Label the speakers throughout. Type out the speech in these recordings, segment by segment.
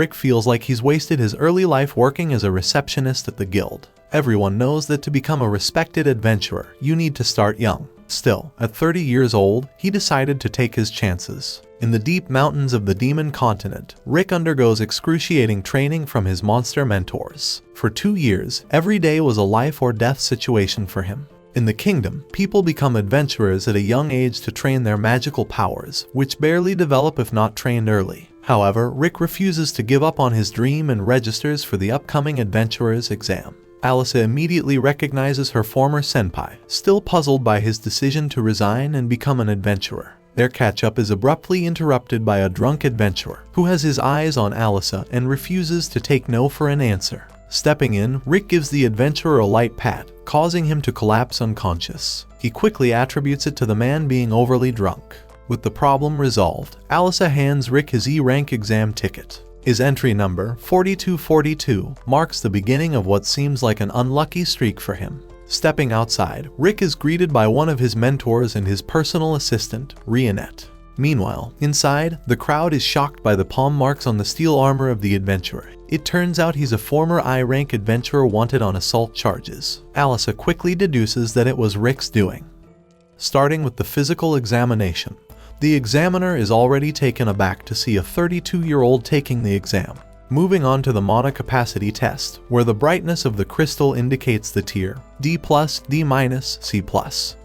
Speaker 1: Rick feels like he's wasted his early life working as a receptionist at the guild. Everyone knows that to become a respected adventurer, you need to start young. Still, at 30 years old, he decided to take his chances. In the deep mountains of the Demon Continent, Rick undergoes excruciating training from his monster mentors. For 2 years, every day was a life or death situation for him. In the kingdom, people become adventurers at a young age to train their magical powers, which barely develop if not trained early. However, Rick refuses to give up on his dream and registers for the upcoming adventurer's exam. Alyssa immediately recognizes her former senpai, still puzzled by his decision to resign and become an adventurer. Their catch-up is abruptly interrupted by a drunk adventurer, who has his eyes on Alyssa and refuses to take no for an answer. Stepping in, Rick gives the adventurer a light pat, causing him to collapse unconscious. He quickly attributes it to the man being overly drunk. With the problem resolved, Alyssa hands Rick his E-rank exam ticket. His entry number, 4242, marks the beginning of what seems like an unlucky streak for him. Stepping outside, Rick is greeted by one of his mentors and his personal assistant, Rionette. Meanwhile, inside, the crowd is shocked by the palm marks on the steel armor of the adventurer. It turns out he's a former I-rank adventurer wanted on assault charges. Alyssa quickly deduces that it was Rick's doing. Starting with the physical examination, the examiner is already taken aback to see a 32-year-old taking the exam. Moving on to the mana capacity test, where the brightness of the crystal indicates the tier D+, D-, C+.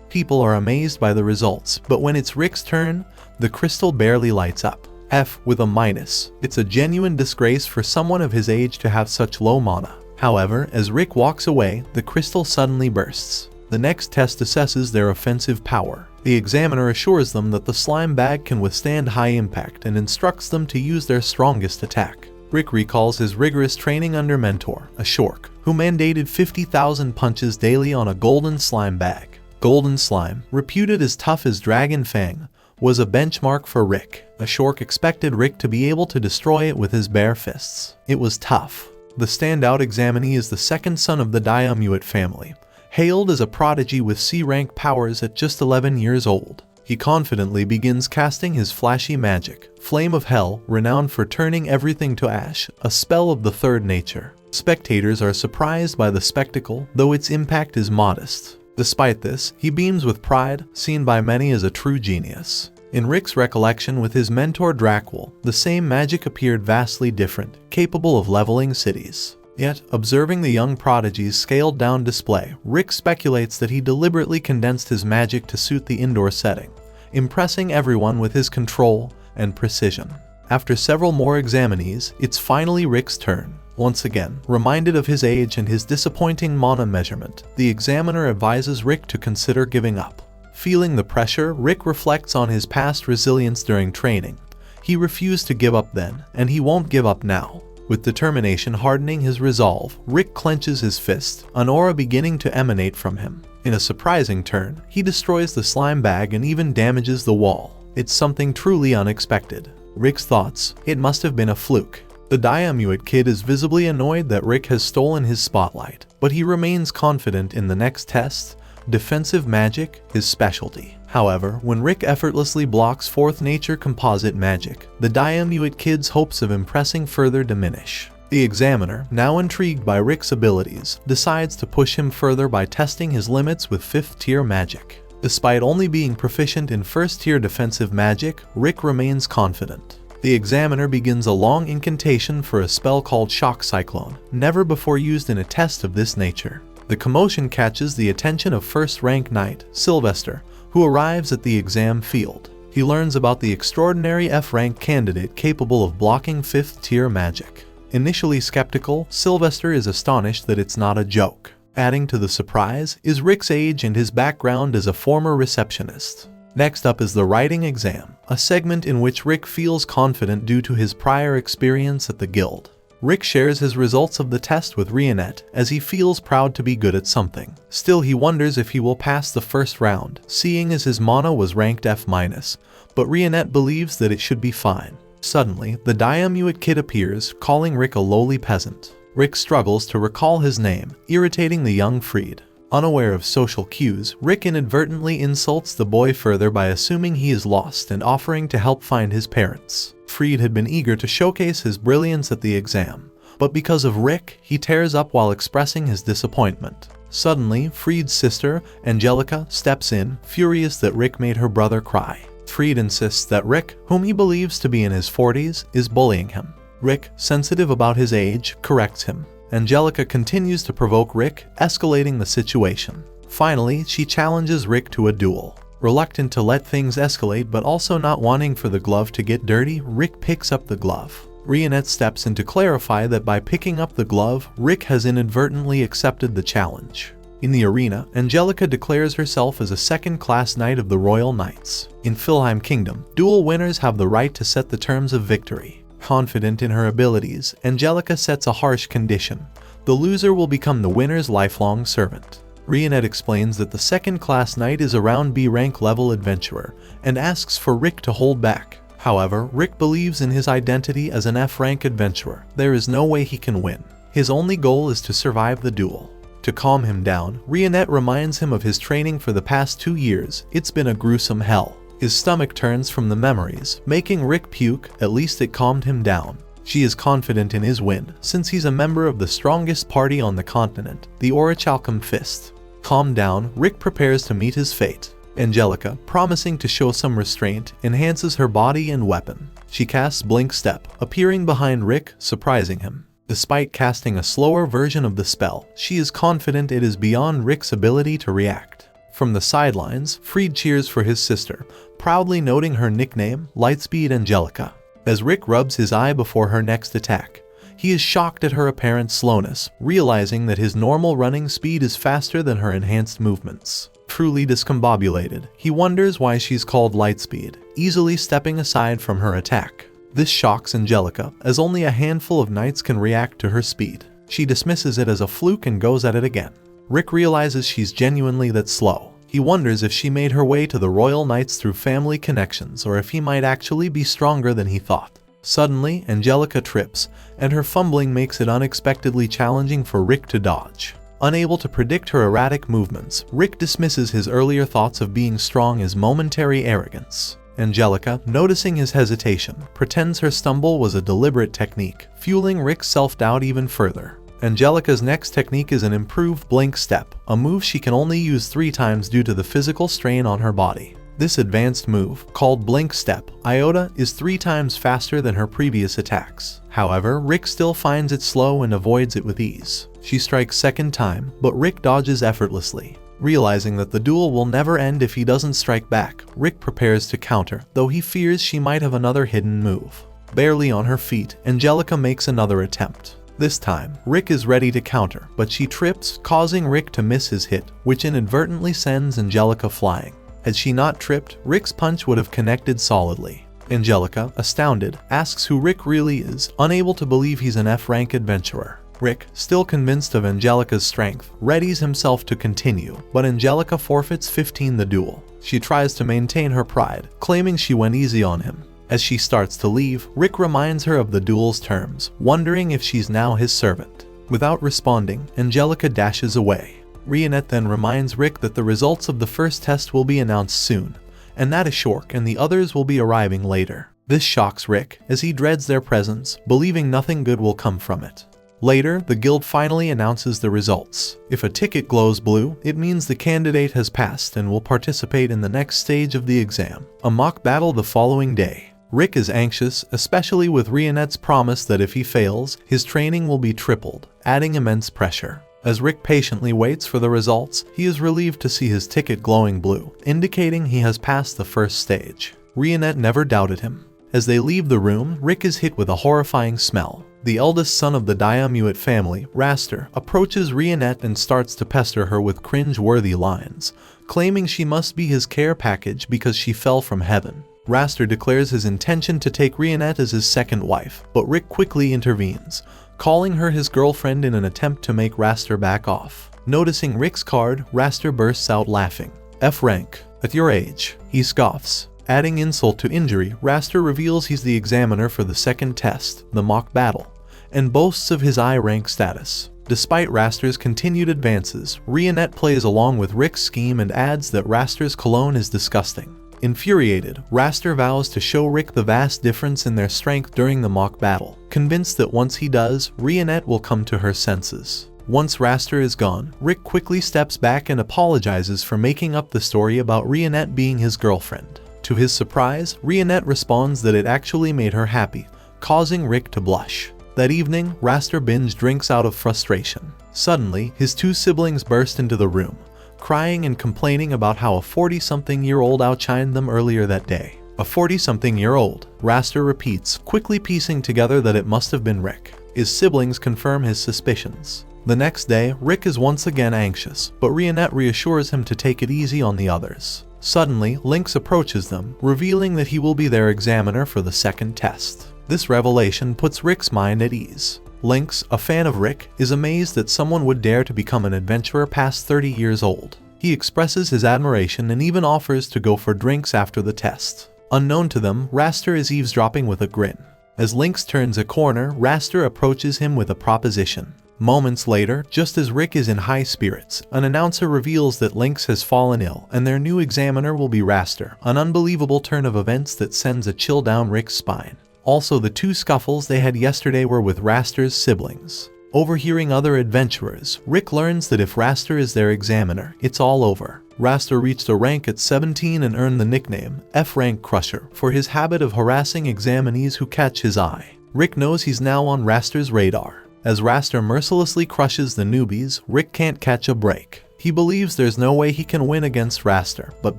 Speaker 1: People are amazed by the results, but when it's Rick's turn, the crystal barely lights up. F with a minus. It's a genuine disgrace for someone of his age to have such low mana. However, as Rick walks away, the crystal suddenly bursts. The next test assesses their offensive power. The examiner assures them that the slime bag can withstand high impact and instructs them to use their strongest attack. Rick recalls his rigorous training under mentor, a Shork, who mandated 50,000 punches daily on a golden slime bag. Golden slime, reputed as tough as Dragon Fang, was a benchmark for Rick. A Shork expected Rick to be able to destroy it with his bare fists. It was tough. The standout examinee is the second son of the Diamuit family, hailed as a prodigy with C-rank powers at just 11 years old. He confidently begins casting his flashy magic, Flame of Hell, renowned for turning everything to ash, a spell of the third nature. Spectators are surprised by the spectacle, though its impact is modest. Despite this, he beams with pride, seen by many as a true genius. In Rick's recollection with his mentor Drakwall, the same magic appeared vastly different, capable of leveling cities. Yet, observing the young prodigy's scaled-down display, Rick speculates that he deliberately condensed his magic to suit the indoor setting, impressing everyone with his control and precision. After several more examinees, it's finally Rick's turn. Once again, reminded of his age and his disappointing mana measurement, the examiner advises Rick to consider giving up. Feeling the pressure, Rick reflects on his past resilience during training. He refused to give up then, and he won't give up now. With determination hardening his resolve, Rick clenches his fist, an aura beginning to emanate from him. In a surprising turn, he destroys the slime bag and even damages the wall. It's something truly unexpected. Rick's thoughts, it must have been a fluke. The Diamuit kid is visibly annoyed that Rick has stolen his spotlight, but he remains confident in the next test, defensive magic, his specialty. However, when Rick effortlessly blocks fourth nature composite magic, the Diamuit kid's hopes of impressing further diminish. The examiner, now intrigued by Rick's abilities, decides to push him further by testing his limits with 5th tier magic. Despite only being proficient in 1st tier defensive magic, Rick remains confident. The examiner begins a long incantation for a spell called Shock Cyclone, never before used in a test of this nature. The commotion catches the attention of first-rank knight, Sylvester, who arrives at the exam field. He learns about the extraordinary F-rank candidate capable of blocking 5th tier magic. Initially skeptical, Sylvester is astonished that it's not a joke. Adding to the surprise is Rick's age and his background as a former receptionist. Next up is the writing exam, a segment in which Rick feels confident due to his prior experience at the guild. Rick shares his results of the test with Rionette as he feels proud to be good at something. Still, he wonders if he will pass the first round, seeing as his mana was ranked F-, but Rionette believes that it should be fine. Suddenly, the Diamuit kid appears, calling Rick a lowly peasant. Rick struggles to recall his name, irritating the young Freed. Unaware of social cues, Rick inadvertently insults the boy further by assuming he is lost and offering to help find his parents. Freed had been eager to showcase his brilliance at the exam, but because of Rick, he tears up while expressing his disappointment. Suddenly, Freed's sister, Angelica, steps in, furious that Rick made her brother cry. Freed insists that Rick, whom he believes to be in his 40s, is bullying him. Rick, sensitive about his age, corrects him. Angelica continues to provoke Rick, escalating the situation. Finally, she challenges Rick to a duel. Reluctant to let things escalate but also not wanting for the glove to get dirty, Rick picks up the glove. Rionette steps in to clarify that by picking up the glove, Rick has inadvertently accepted the challenge. In the arena, Angelica declares herself as a second-class knight of the Royal Knights. In Philheim Kingdom, duel winners have the right to set the terms of victory. Confident in her abilities, Angelica sets a harsh condition. The loser will become the winner's lifelong servant. Rionette explains that the second-class knight is a round B rank level adventurer and asks for Rick to hold back. However, Rick believes in his identity as an F rank adventurer. There is no way he can win. His only goal is to survive the duel. To calm him down, Rionette reminds him of his training for the past 2 years. It's been a gruesome hell. His stomach turns from the memories, making Rick puke. At least it calmed him down. She is confident in his win, since he's a member of the strongest party on the continent, the Orichalcum Fist. Calmed down, Rick prepares to meet his fate. Angelica, promising to show some restraint, enhances her body and weapon. She casts Blink Step, appearing behind Rick, surprising him. Despite casting a slower version of the spell, she is confident it is beyond Rick's ability to react. From the sidelines, Freed cheers for his sister, proudly noting her nickname, Lightspeed Angelica. As Rick rubs his eye before her next attack, he is shocked at her apparent slowness, realizing that his normal running speed is faster than her enhanced movements. Truly discombobulated, he wonders why she's called Lightspeed, easily stepping aside from her attack. This shocks Angelica, as only a handful of knights can react to her speed. She dismisses it as a fluke and goes at it again. Rick realizes she's genuinely that slow. He wonders if she made her way to the Royal Knights through family connections or if he might actually be stronger than he thought. Suddenly, Angelica trips, and her fumbling makes it unexpectedly challenging for Rick to dodge. Unable to predict her erratic movements, Rick dismisses his earlier thoughts of being strong as momentary arrogance. Angelica, noticing his hesitation, pretends her stumble was a deliberate technique, fueling Rick's self-doubt even further. Angelica's next technique is an improved Blink Step, a move she can only use 3 times due to the physical strain on her body. This advanced move, called Blink Step, Iota, is 3 times faster than her previous attacks. However, Rick still finds it slow and avoids it with ease. She strikes second time, but Rick dodges effortlessly. Realizing that the duel will never end if he doesn't strike back, Rick prepares to counter, though he fears she might have another hidden move. Barely on her feet, Angelica makes another attempt. This time, Rick is ready to counter, but she trips, causing Rick to miss his hit, which inadvertently sends Angelica flying. Had she not tripped, Rick's punch would have connected solidly. Angelica, astounded, asks who Rick really is, unable to believe he's an F-rank adventurer. Rick, still convinced of Angelica's strength, readies himself to continue, but Angelica forfeits 15 the duel. She tries to maintain her pride, claiming she went easy on him. As she starts to leave, Rick reminds her of the duel's terms, wondering if she's now his servant. Without responding, Angelica dashes away. Rionette then reminds Rick that the results of the first test will be announced soon, and that Ashok and the others will be arriving later. This shocks Rick, as he dreads their presence, believing nothing good will come from it. Later, the guild finally announces the results. If a ticket glows blue, it means the candidate has passed and will participate in the next stage of the exam, a mock battle the following day. Rick is anxious, especially with Rionette's promise that if he fails, his training will be tripled, adding immense pressure. As Rick patiently waits for the results, he is relieved to see his ticket glowing blue, indicating he has passed the first stage. Rionette never doubted him. As they leave the room, Rick is hit with a horrifying smell. The eldest son of the Diamuit family, Raster, approaches Rionette and starts to pester her with cringe-worthy lines, claiming she must be his care package because she fell from heaven. Raster declares his intention to take Rionette as his second wife, but Rick quickly intervenes, calling her his girlfriend in an attempt to make Raster back off. Noticing Rick's card, Raster bursts out laughing. F rank. At your age, he scoffs. Adding insult to injury, Raster reveals he's the examiner for the second test, the mock battle, and boasts of his I rank status. Despite Raster's continued advances, Rionette plays along with Rick's scheme and adds that Raster's cologne is disgusting. Infuriated, Raster vows to show Rick the vast difference in their strength during the mock battle, convinced that once he does, Rionette will come to her senses. Once Raster is gone, Rick quickly steps back and apologizes for making up the story about Rionette being his girlfriend. To his surprise, Rionette responds that it actually made her happy, causing Rick to blush. That evening, Raster binge drinks out of frustration. Suddenly, his two siblings burst into the room, crying and complaining about how a 40-something-year-old outshined them earlier that day. A 40-something-year-old, Raster repeats, quickly piecing together that it must have been Rick. His siblings confirm his suspicions. The next day, Rick is once again anxious, but Rionette reassures him to take it easy on the others. Suddenly, Lynx approaches them, revealing that he will be their examiner for the second test. This revelation puts Rick's mind at ease. Lynx, a fan of Rick, is amazed that someone would dare to become an adventurer past 30 years old. He expresses his admiration and even offers to go for drinks after the test. Unknown to them, Raster is eavesdropping with a grin. As Lynx turns a corner, Raster approaches him with a proposition. Moments later, just as Rick is in high spirits, an announcer reveals that Lynx has fallen ill and their new examiner will be Raster, an unbelievable turn of events that sends a chill down Rick's spine. Also, the two scuffles they had yesterday were with Raster's siblings. Overhearing other adventurers, Rick learns that if Raster is their examiner, it's all over. Raster reached a rank at 17 and earned the nickname F-Rank Crusher for his habit of harassing examinees who catch his eye. Rick knows he's now on Raster's radar. As Raster mercilessly crushes the newbies, Rick can't catch a break. He believes there's no way he can win against Raster, but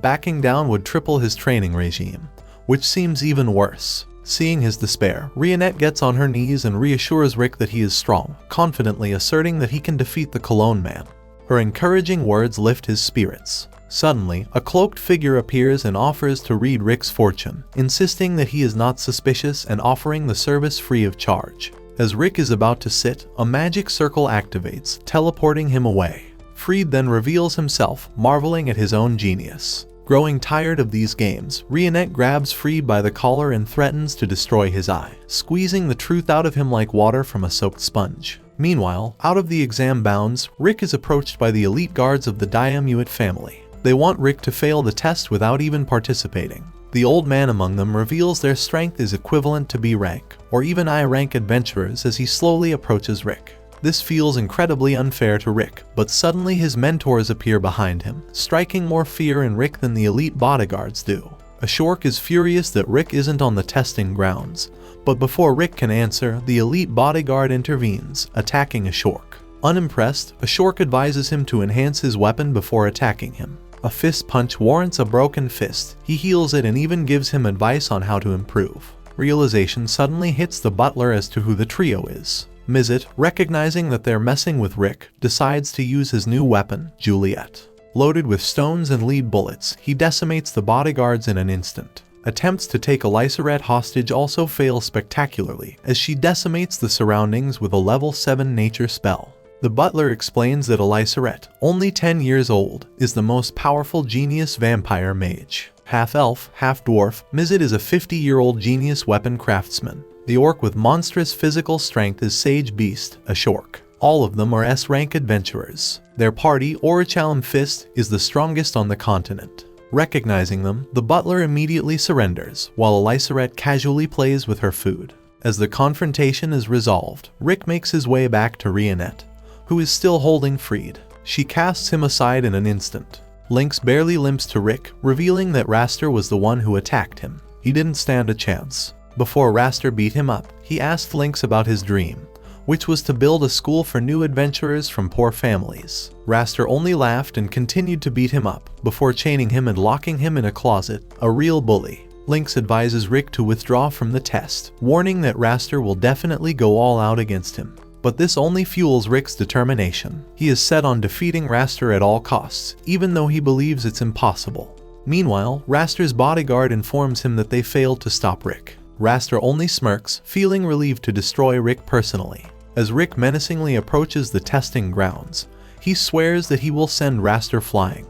Speaker 1: backing down would triple his training regime, which seems even worse. Seeing his despair, Rionette gets on her knees and reassures Rick that he is strong, confidently asserting that he can defeat the Cologne Man. Her encouraging words lift his spirits. Suddenly, a cloaked figure appears and offers to read Rick's fortune, insisting that he is not suspicious and offering the service free of charge. As Rick is about to sit, a magic circle activates, teleporting him away. Freed then reveals himself, marveling at his own genius. Growing tired of these games, Rionette grabs Freed by the collar and threatens to destroy his eye, squeezing the truth out of him like water from a soaked sponge. Meanwhile, out of the exam bounds, Rick is approached by the elite guards of the Diamuit family. They want Rick to fail the test without even participating. The old man among them reveals their strength is equivalent to B rank, or even I rank adventurers as he slowly approaches Rick. This feels incredibly unfair to Rick, but suddenly his mentors appear behind him, striking more fear in Rick than the elite bodyguards do. Ashork is furious that Rick isn't on the testing grounds, but before Rick can answer, the elite bodyguard intervenes, attacking Ashork. Unimpressed, Ashork advises him to enhance his weapon before attacking him. A fist punch warrants a broken fist. He heals it and even gives him advice on how to improve. Realization suddenly hits the butler as to who the trio is. Mizet, recognizing that they're messing with Rick, decides to use his new weapon, Juliet. Loaded with stones and lead bullets, he decimates the bodyguards in an instant. Attempts to take Elisarette hostage also fail spectacularly, as she decimates the surroundings with a level 7 nature spell. The butler explains that Elisarette, only 10 years old, is the most powerful genius vampire mage. Half-elf, half-dwarf, Mizet is a 50-year-old genius weapon craftsman. The orc with monstrous physical strength is Sage Beast, Ashork. All of them are S-rank adventurers. Their party, Orichalum Fist, is the strongest on the continent. Recognizing them, the butler immediately surrenders, while Elisarette casually plays with her food. As the confrontation is resolved, Rick makes his way back to Rionette, who is still holding Freed. She casts him aside in an instant. Lynx barely limps to Rick, revealing that Raster was the one who attacked him. He didn't stand a chance. Before Raster beat him up, he asked Lynx about his dream, which was to build a school for new adventurers from poor families. Raster only laughed and continued to beat him up, before chaining him and locking him in a closet, a real bully. Lynx advises Rick to withdraw from the test, warning that Raster will definitely go all out against him. But this only fuels Rick's determination. He is set on defeating Raster at all costs, even though he believes it's impossible. Meanwhile, Raster's bodyguard informs him that they failed to stop Rick. Raster only smirks, feeling relieved to destroy Rick personally. As Rick menacingly approaches the testing grounds, he swears that he will send Raster flying.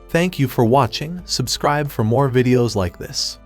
Speaker 1: Thank you for watching. Subscribe for more videos like this.